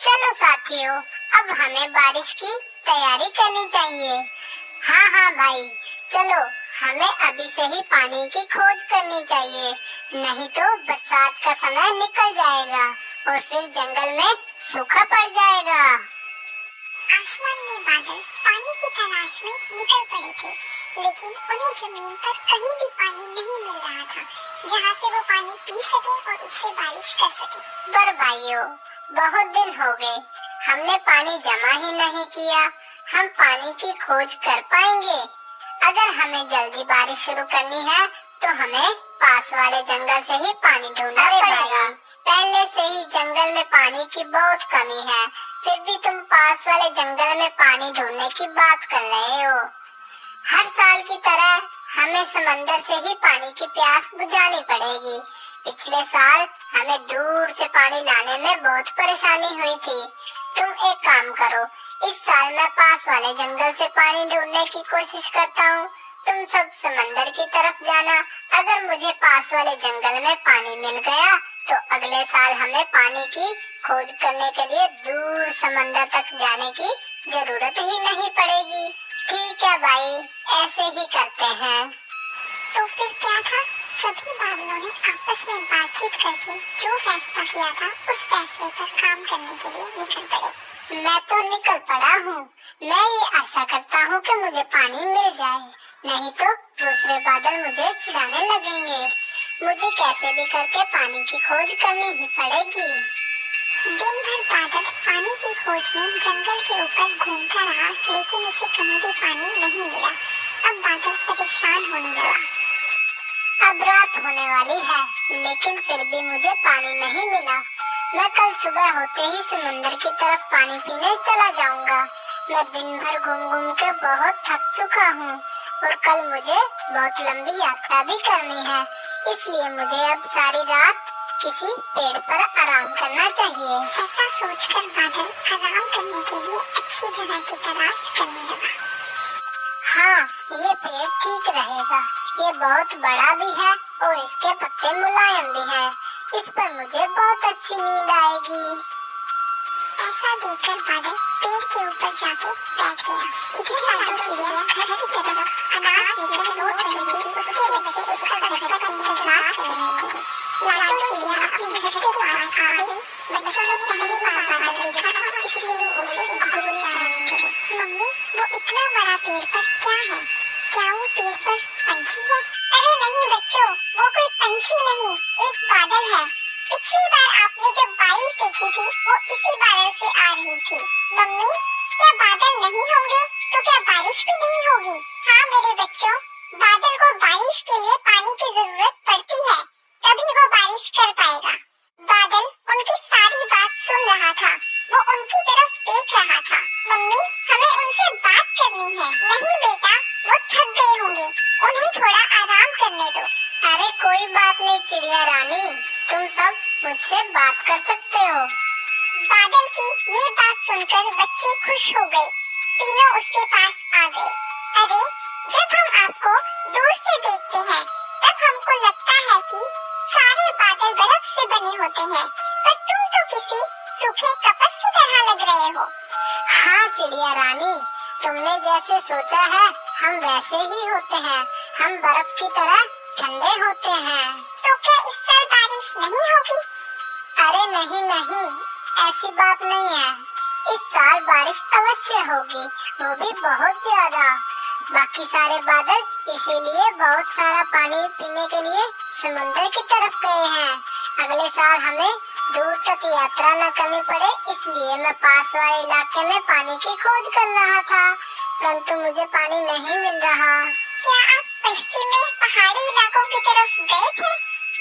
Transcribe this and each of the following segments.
चलो साथियों, अब हमें बारिश की तैयारी करनी चाहिए। हाँ भाई, चलो हमें अभी से ही पानी की खोज करनी चाहिए, नहीं तो बरसात का समय निकल जाएगा और फिर जंगल में सूखा पड़ जाएगा। आसमान में बादल पानी की तलाश में निकल पड़े थे, लेकिन उन्हें जमीन पर कहीं भी पानी नहीं मिल रहा था, जहाँ से वो पानी पी सके और उससे बारिश कर सके। पर भाइयों, बहुत दिन हो गए, हमने पानी जमा ही नहीं किया। हम पानी की खोज कर पाएंगे? अगर हमें जल्दी बारिश शुरू करनी है, तो हमें पास वाले जंगल से ही पानी ढूंढना पड़ेगा। पहले से ही जंगल में पानी की बहुत कमी है, फिर भी तुम पास वाले जंगल में पानी ढूंढने की बात कर रहे हो। हर साल की तरह हमें समंदर से ही पानी की प्यास बुझानी पड़ेगी। पिछले साल हमें दूर से पानी लाने में बहुत परेशानी हुई थी। तुम एक काम करो, इस साल मैं पास वाले जंगल से पानी ढूंढने की कोशिश करता हूँ, तुम सब समंदर की तरफ जाना। अगर मुझे पास वाले जंगल में पानी मिल गया, तो अगले साल हमें पानी की खोज करने के लिए दूर समंदर तक जाने की जरूरत ही नहीं पड़ेगी। ठीक है भाई, ऐसे ही करते हैं। तो फिर क्या था? सभी बादलों ने आपस में बातचीत करके जो फैसला किया था, उस फैसले पर काम करने के लिए निकल पड़े। मैं तो निकल पड़ा हूँ। मैं ये आशा करता हूँ कि मुझे पानी मिल जाए, नहीं तो दूसरे बादल मुझे चिढ़ाने लगेंगे। मुझे कैसे भी करके पानी की खोज करनी ही पड़ेगी। दिन भर बादल पानी की खोज में जंगल के ऊपर घूमता रहा, लेकिन उसे कहीं भी पानी नहीं मिला। अब बादल परेशान होने लगा। अब रात होने वाली है, लेकिन फिर भी मुझे पानी नहीं मिला। मैं कल सुबह होते ही समंदर की तरफ पानी पीने चला जाऊंगा। मैं दिन भर घूम घूम के बहुत थक चुका हूँ और कल मुझे बहुत लंबी यात्रा भी करनी है, इसलिए मुझे अब सारी रात किसी पेड़ पर आराम करना चाहिए। ऐसा सोचकर बादल आराम करने के लिए अच्छी जगह की तलाश करने लगा। हाँ, ये पेड़ ठीक रहेगा। ये बहुत बड़ा भी है और इसके पत्ते मुलायम भी हैं। इस पर मुझे बहुत अच्छी नींद आएगी। ऐसा देखकर बादल पेड़ के ऊपर जाके बैठ गया। इधर लाडो चिड़िया घर की तरफ अनाज लेकर लौट रही थी। उसके बच्चे उसका घर तक इंतजार कर रहे थे। लाडो चिड़िया अपने घर के पास आ गई। बच्चों ने पहली बार बादल देखा था, इसलिए उसे घूरे जा रहे थे। मम्मी, वो इतना बड़ा पेड़ पर क्या है? क्या वो पेड़ पर पंछी है? अरे नहीं बच्चों, वो कोई पंछी नहीं, एक बादल है। पिछली बार आपने जब बारिश देखी थी, वो इसी बादल से आ रही थी। मम्मी, क्या बादल नहीं होंगे तो क्या बारिश भी नहीं होगी? हाँ मेरे बच्चों, बादल को बारिश के लिए पानी की जरूरत पड़ती है, तभी वो बारिश कर पाएगा। बादल उनकी सारी बात सुन रहा था, वो उनकी तरफ देख रहा था। मम्मी, हमें उनसे बात करनी है। नहीं बेटा, वो थक गए होंगे, उन्हें थोड़ा आराम करने दो। अरे कोई बात नहीं चिड़िया रानी, तुम सब मुझसे बात कर सकते हो। बादल की ये बात सुनकर बच्चे खुश हो गए। तीनों उसके पास आ गए। अरे, जब हम आपको दूर से देखते हैं, तब हमको लगता है कि सारे बादल बर्फ से बने होते हैं, पर तुम तो किसी सूखे कपस की तरह लग रहे हो। हाँ चिड़िया रानी, तुमने जैसे सोचा है, हम वैसे ही होते हैं। हम बर्फ की तरह ठंडे होते हैं। तो क्या इस साल बारिश नहीं होगी? अरे नहीं, ऐसी बात नहीं है। इस साल बारिश अवश्य होगी, वो भी बहुत ज्यादा। बाकी सारे बादल इसीलिए बहुत सारा पानी पीने के लिए समुद्र की तरफ गए हैं। अगले साल हमें दूर तक यात्रा न करनी पड़े, इसलिए मैं पास वाले इलाके में पानी की खोज कर रहा था, परंतु मुझे पानी नहीं मिल रहा। क्या आप पश्चिम में पहाड़ी इलाकों की तरफ गए थे?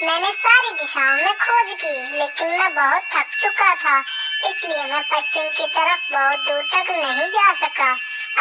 मैंने सारी दिशाओं में खोज की, लेकिन मैं बहुत थक चुका था, इसलिए मैं पश्चिम की तरफ बहुत दूर तक नहीं जा सका।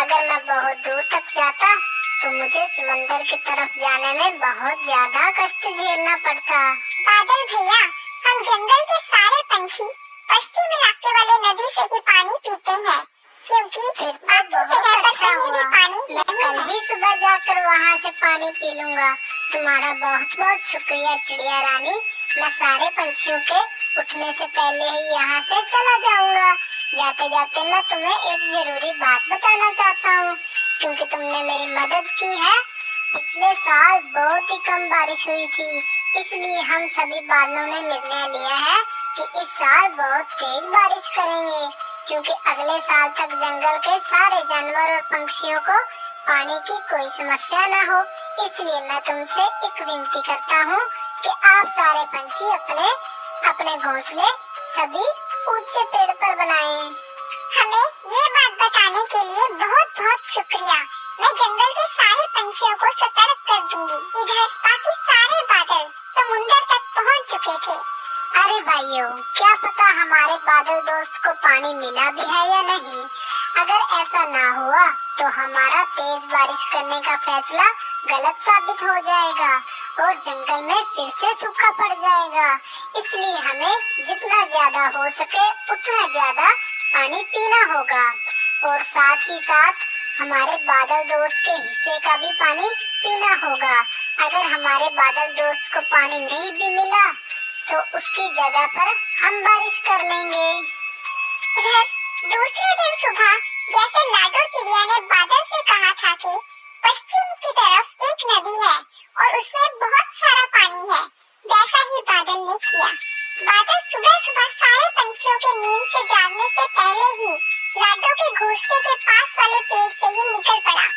अगर मैं बहुत दूर तक जाता, तो मुझे समंदर की तरफ जाने में बहुत ज्यादा कष्ट झेलना पड़ता। बादल भैया, हम जंगल के सारे पंछी पश्चिम इलाके वाले नदी से ही पानी पीते हैं, क्योंकि फिर तो बहुत अच्छा हुआ। मैं कल ही सुबह जाकर वहाँ से पानी पी लूँगा। तुम्हारा बहुत बहुत शुक्रिया चिड़िया रानी। मैं सारे पंछियों के उठने से पहले ही यहाँ से चला जाऊँगा। जाते जाते मैं तुम्हें एक जरूरी बात बताना चाहता हूँ, क्योंकि तुमने मेरी मदद की है। पिछले साल बहुत ही कम बारिश हुई थी, इसलिए हम सभी बादलों ने निर्णय लिया है कि इस साल बहुत तेज बारिश करेंगे, क्योंकि अगले साल तक जंगल के सारे जानवर और पंछियों को पानी की कोई समस्या न हो। इसलिए मैं तुमसे एक विनती करता हूँ कि आप सारे पंछी अपने अपने घोंसले सभी ऊंचे पेड़ पर बनाएं। हमें ये बात बताने के लिए बहुत बहुत शुक्रिया। मैं जंगल के सारे पंछियों को सतर्क कर दूंगी। इधर बाकी सारे बादल समुंदर तक पहुंच चुके थे। अरे भाइयों, क्या पता हमारे बादल दोस्त को पानी मिला भी है या नहीं। अगर ऐसा ना हुआ तो हमारा तेज बारिश करने का फैसला गलत साबित हो जाएगा और जंगल में फिर से सूखा पड़ जाएगा। इसलिए हमें जितना ज्यादा हो सके उतना ज्यादा पानी पीना होगा और साथ ही साथ हमारे बादल दोस्त के हिस्से का भी पानी पीना होगा। अगर हमारे बादल दोस्त को पानी नहीं भी मिला तो उसकी जगह पर हम बारिश कर लेंगे। दूसरे दिन सुबह जैसे लाडो चिड़िया ने बादल से कहा था कि पश्चिम की तरफ एक नदी है और उसमें बहुत सारा पानी है, वैसा ही बादल ने किया। बादल सुबह सुबह सारे पंछियों के नींद से जागने से पहले ही लाडो के घोंसले के पास वाले पेड़ से ही निकल पड़ा।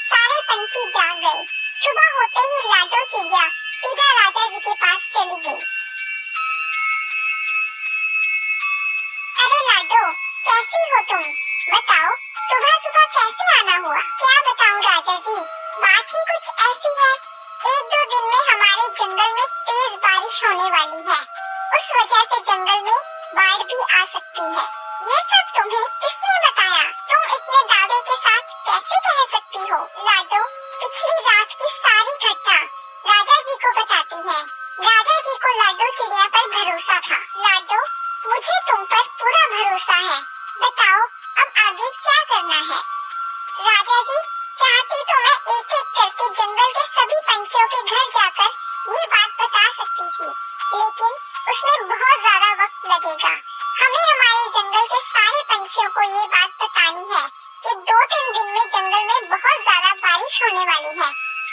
सारे पंछी जाग गए। सुबह होते ही लाडो चिड़िया सीधा राजा जी के पास चली गई। अरे लाडो, कैसी हो तुम? बताओ, सुबह सुबह कैसे आना हुआ? क्या बताऊं राजा जी, बात ही कुछ ऐसी है। एक दो दिन में हमारे जंगल में तेज बारिश होने वाली है। उस वजह से जंगल में बाढ़ भी आ सकती है। ये सब तुम्हें किसने बताया? तुम इतने दावे के साथ कैसे कह सकती हो? लाडो पिछली रात की सारी घटना राजा जी को बताती है। राजा जी को लाडो चिड़िया पर भरोसा था। लाडो, मुझे तुम पर पूरा भरोसा है। बताओ अब आगे क्या करना है? राजा जी, चाहती तो मैं एक एक करके जंगल के सभी पंछियों के घर जाकर ये बात बता सकती थी, लेकिन उसमें बहुत ज्यादा वक्त लगेगा। हमें हमारे जंगल के सारे पंछियों को ये बात बतानी है कि 2-3 दिन में जंगल में बहुत ज्यादा बारिश होने वाली है।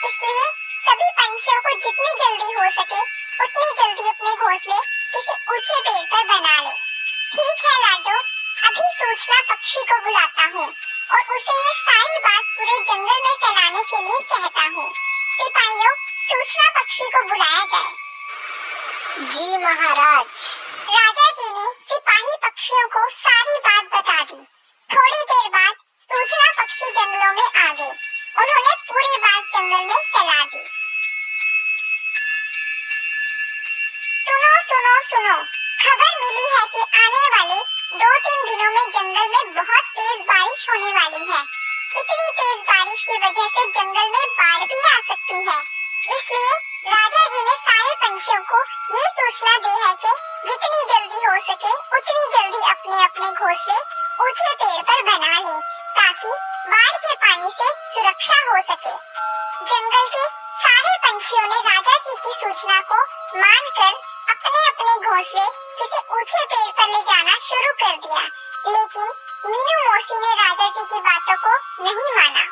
इसलिए सभी पंछियों को जितनी जल्दी हो सके उतनी जल्दी अपने घोंसले किसी ऊंचे पेड़ पर बना ले। ठीक है लाडो, अभी सूचना पक्षी को बुलाता हूँ और उसे ये सारी बात पूरे जंगल में फैलाने के लिए कहता हूँ। सिपाहियों, सूचना पक्षी को बुलाया जाए। जी महाराज। राजा जी ने सिपाही पक्षियों को सारी बात बता दी। थोड़ी देर बाद सूचना पक्षी जंगलों में आ गए। उन्होंने पूरी बात जंगल में फैला दी। सुनो सुनो सुनो, खबर मिली है कि आने वाले 2-3 दिनों में जंगल में बहुत तेज बारिश होने वाली है। इतनी तेज बारिश की वजह से जंगल में बाढ़ भी आ सकती है। इसलिए राजा जी ने सारे पंछियों को ये सूचना दी है कि जितनी जल्दी हो सके उतनी जल्दी अपने अपने घोंसले ऊंचे पेड़ पर बना लें, ताकि बाढ़ के पानी से सुरक्षा हो सके। जंगल के सारे पंछियों ने राजा जी की सूचना को मानकर अपने अपने घोंसले किसी ऊंचे पेड़ पर ले जाना शुरू कर दिया, लेकिन मीनू मौसी ने राजा जी की बातों को नहीं माना।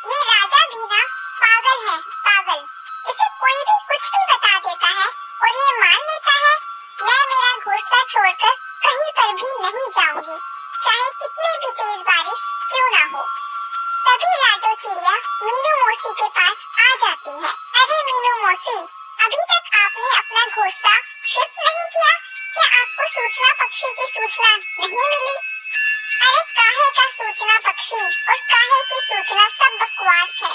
ये राजा भी ना पागल है, पागल। इसे कोई भी कुछ भी बता देता है और ये मान लेता है। मैं मेरा घोंसला छोड़कर कहीं पर भी नहीं जाऊंगी, चाहे कितनी भी तेज बारिश क्यों ना हो। तभी लाडो चिड़िया मीनू मौसी के पास आ जाती है। अरे मीनू मौसी, अभी तक आपने अपना घोंसला शिफ्ट नहीं किया? क्या आपको सूचना पक्षी की सूचना नहीं मिली? अरे काहे का सूचना पक्षी और काहे की सूचना, सब बकवास है।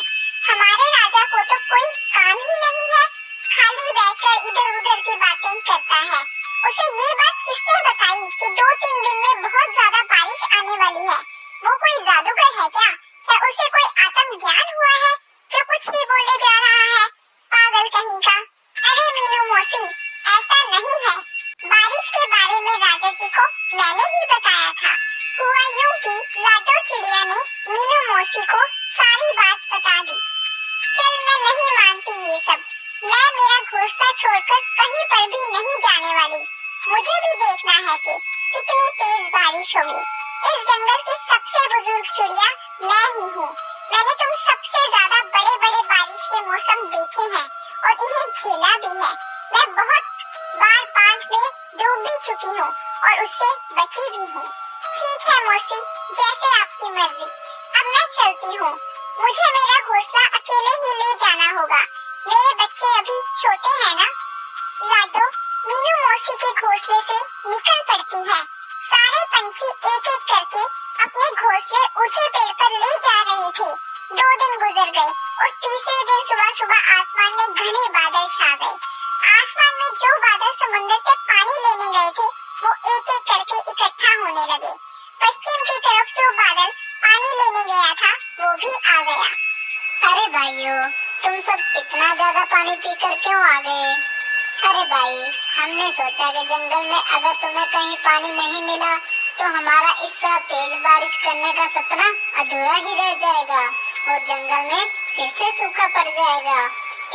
हमारे राजा को तो कोई काम ही नहीं है, खाली बैठकर इधर उधर की बातें करता है। उसे ये बात किसने बताई कि 2-3 दिन में बहुत ज्यादा बारिश आने वाली है? वो कोई जादूगर है क्या? क्या उसे कोई आत्म ज्ञान हुआ है जो कुछ भी बोले जा रहा है? पागल कहीं का। अरे मीनू मौसी, ऐसा नहीं है। बारिश के बारे में राजा जी को मैंने ही बताया था। हुआ यूं कि लाडो चिड़िया ने मीनू मौसी को सारी बात बता दी। चल, मैं नहीं मानती ये सब। मैं मेरा घोंसला छोड़कर कहीं पर भी नहीं जाने वाली। मुझे भी देखना है कि कितनी तेज बारिश होगी। इस जंगल की सबसे बुजुर्ग चिड़िया मैं ही हूँ। मैंने तुम सबसे ज्यादा बड़े बड़े बारिश के मौसम देखे हैं और इन्हें झेला भी है। मैं बहुत बार बांध में डूब भी चुकी हूँ और उससे बची भी हूँ। ठीक है मौसी, जैसे आपकी मर्जी। अब मैं चलती हूँ। मुझे मेरा घोंसला अकेले ही ले जाना होगा। मेरे बच्चे अभी छोटे हैं ना। लाडो मीनू मौसी के घोंसले से निकल पड़ती है। सारे पंछी एक एक करके अपने घोंसले ऊंचे पेड़ पर ले जा रहे थे। 2 दिन गुजर गए और तीसरे दिन सुबह सुबह आसमान में घने बादल छा गए। आसमान में जो बादल समुद्र से पानी लेने गए थे वो एक एक करके इकट्ठा होने लगे। पश्चिम की तरफ जो बादल पानी लेने गया था वो भी आ गया। अरे भाइयों, तुम सब इतना ज्यादा पानी पीकर क्यों आ गए? अरे भाई, हमने सोचा कि जंगल में अगर तुम्हें कहीं पानी नहीं मिला तो हमारा इस साल तेज बारिश करने का सपना अधूरा ही रह जाएगा और जंगल में फिर से सूखा पड़ जाएगा।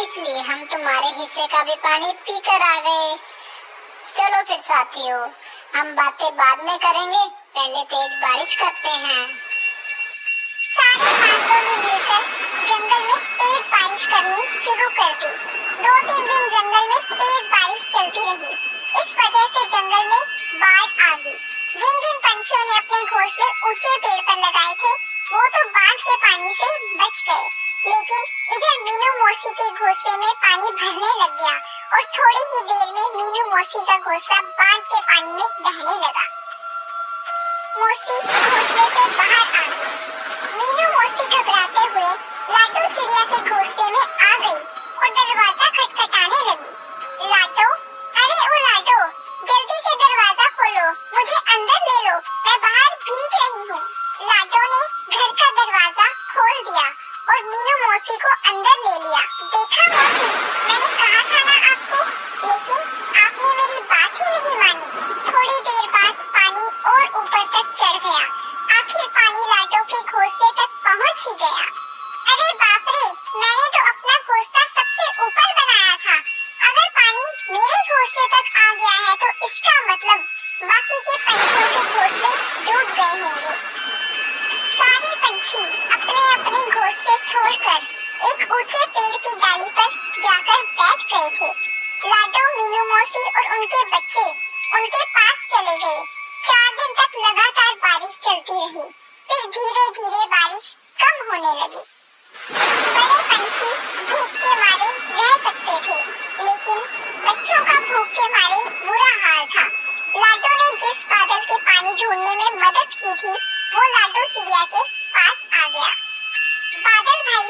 इसलिए हम तुम्हारे हिस्से का भी पानी पीकर आ गए। चलो फिर साथियों, हम बातें बाद में करेंगे, पहले तेज बारिश करते हैं। सारे बादलों ने मिलकर जंगल में तेज बारिश करनी शुरू कर दी। 2-3 दिन जंगल में तेज बारिश चलती रही। इस वजह से जंगल में बाढ़ आ गई। जिन जिन पंछियों ने अपने घोंसले ऊंचे पेड़ पर लगाए थे वो तो बाढ़ के पानी से बच गए, लेकिन इधर मीनू मौसी के घोंसले में पानी भरने लग गया और थोड़ी ही देर में मीनू मौसी का घोंसला बाढ़ के पानी में बहने लगा। मौसी घोंसले से बाहर आ गई। मीनू मौसी घबराते हुए लाडो चिड़िया के घोंसले में आ गई और दरवाजा खटखटाने लगी। लाडो, अरे ओ लाडो, जल्दी से दरवाजा खोलो, मुझे अंदर ले लो, मैं बाहर भीग रही हूँ। लाडो ने घर का दरवाजा खोल दिया और मीनू मौसी को अंदर ले लिया। देखा मौसी, मैंने कहा था ना आपको, लेकिन आपने मेरी बात ही नहीं मानी। थोड़ी देर बाद पानी और ऊपर तक चढ़ गया। आखिर पानी लाडो के घोंसले तक पहुँच ही गया। अरे बाप रे, मैंने तो अपना घोंसला सबसे ऊपर बनाया था। अगर पानी मेरे घोंसले तक आ गया है तो इसका मतलब बाकी के पंछियों के घोंसले डूब गए होंगे। सारे पंछी अपने अपने घोंसले छोड़कर एक ऊंचे पेड़ की डाली पर जाकर बैठ गए थे। लाडो, मीनू मौसी और उनके बच्चे उनके पास चले गए। 4 दिन तक लगातार बारिश चलती रही। फिर धीरे धीरे बारिश कम होने लगी। बड़े पंछी भूख के मारे रह सकते थे, लेकिन बच्चों का भूख के मारे बुरा हाल था। लाडो ने जिस बादल के पानी ढूंढने में मदद की थी वो लाडो चिड़िया के पास आ गया। बादल भाई,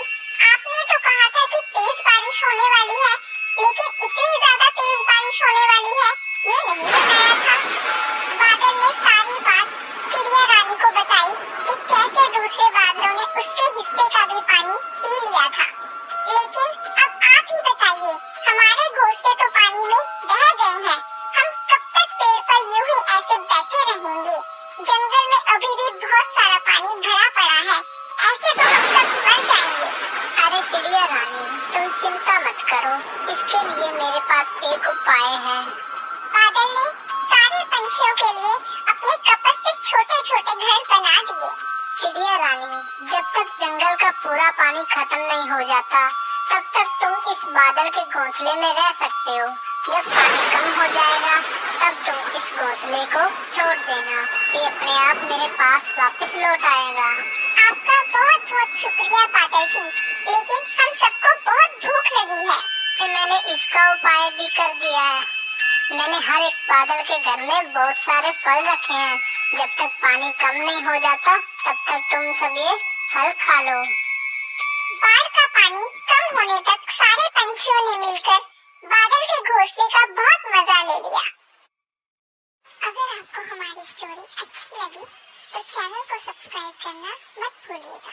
आपने तो कहा था कि तेज बारिश होने वाली है, लेकिन इतनी ज्यादा तेज बारिश होने वाली है ये नहीं बताया था। बादल ने सारी बात चिड़िया रानी को बताई कि कैसे दूसरे बादलों ने उसके हिस्से का भी पानी पी लिया था। लेकिन अब आप ही बताइए, हमारे घोंसले तो पानी में बह गए हैं। हम कब तक पेड़ पर यूं ही ऐसे बैठे रहेंगे? जंगल में अभी भी बहुत सारा पानी भरा पड़ा है, ऐसे तो हम सब मर जाएंगे। अरे चिड़िया रानी, तुम चिंता मत करो, इसके लिए मेरे पास एक उपाय है। बादल ने सारे पंछियों के लिए अपने कपस से छोटे छोटे घर बना दिए। चिड़िया रानी, जब तक जंगल का पूरा पानी खत्म नहीं हो जाता तब तक तुम इस बादल के घोंसले में रह सकते हो। जब पानी कम हो जाएगा तब तुम इस घोंसले को छोड़ देना, ये अपने आप मेरे पास वापस लौट आएगा। आपका बहुत बहुत शुक्रिया बादल जी, लेकिन हम सबको बहुत भूख लगी है। तो मैंने इसका उपाय भी कर दिया है। मैंने हर एक बादल के घर में बहुत सारे फल रखे हैं। जब तक पानी कम नहीं हो जाता तब तक तुम सब ये फल खा लो। बाढ़ का पानी कम होने तक सारे पंछियों ने मिलकर बादल के घोंसले का बहुत मजा ले लिया। अगर आपको हमारी स्टोरी अच्छी लगी तो चैनल को सब्सक्राइब करना मत भूलिएगा।